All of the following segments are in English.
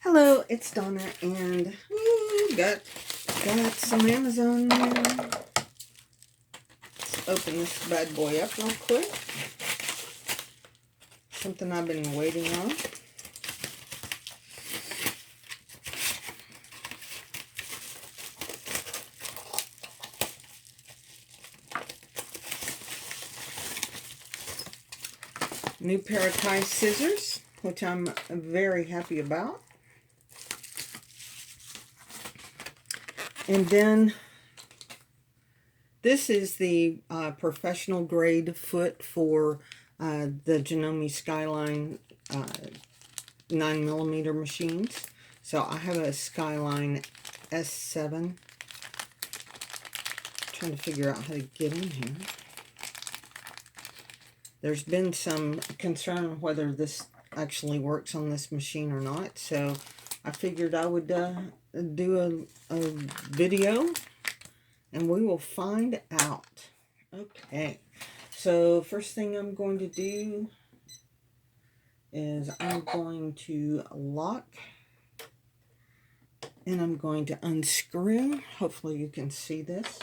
Hello, it's Donna, and got some Amazon there. Let's open this bad boy up real quick. Something I've been waiting on. New pair of tie scissors, which I'm very happy about. And then this is the professional grade foot for the Janome Skyline 9mm machines. So I have a Skyline S7. Trying to figure out how to get in here. There's been some concern whether this actually works on this machine or not, so I figured I would do a video and we will find out. Okay, so first thing I'm going to do is I'm going to lock and I'm going to unscrew. Hopefully you can see this.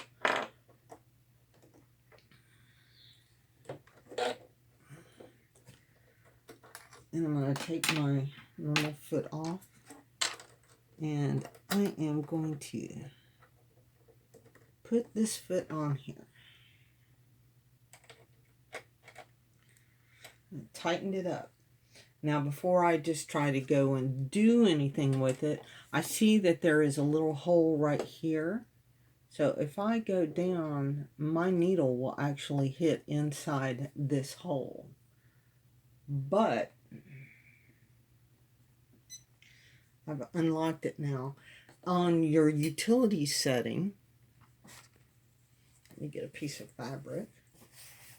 And I'm going to take my normal foot off, and I am going to put this foot on here. And tightened it up. Now before I just try to go and do anything with it, I see that there is a little hole right here. So if I go down, my needle will actually hit inside this hole. But I've unlocked it now. On your utility setting, let me get a piece of fabric.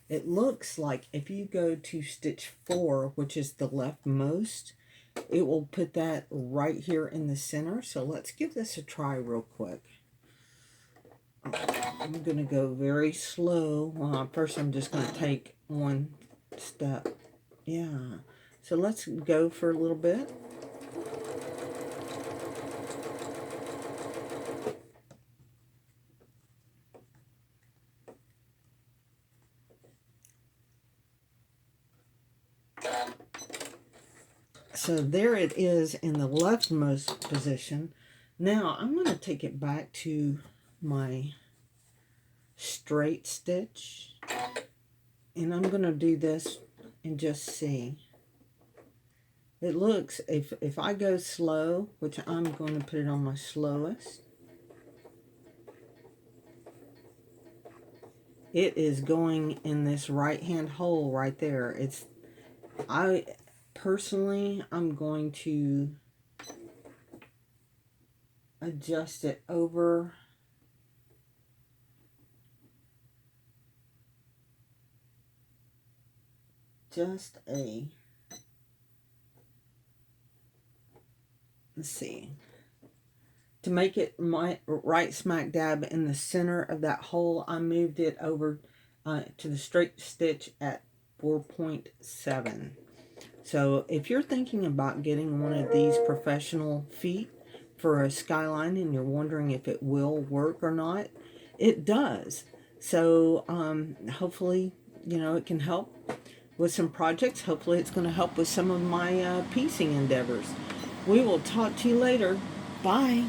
It looks like if you go to stitch 4, which is the leftmost, it will put that right here in the center. So let's give this a try real quick. I'm going to go very slow. Well, first I'm just going to take one step. Yeah. So let's go for a little bit. So there it is in the leftmost position. Now I'm going to take it back to my straight stitch. And I'm going to do this and just see. It looks, if I go slow, which I'm going to put it on my slowest, it is going in this right hand hole right there. Personally, I'm going to adjust it over just let's see, to make it right smack dab in the center of that hole. I moved it over to the straight stitch at 4.7. So if you're thinking about getting one of these professional feet for a Skyline and you're wondering if it will work or not, it does. So hopefully, you know, it can help with some projects. Hopefully it's going to help with some of my piecing endeavors. We will talk to you later. Bye.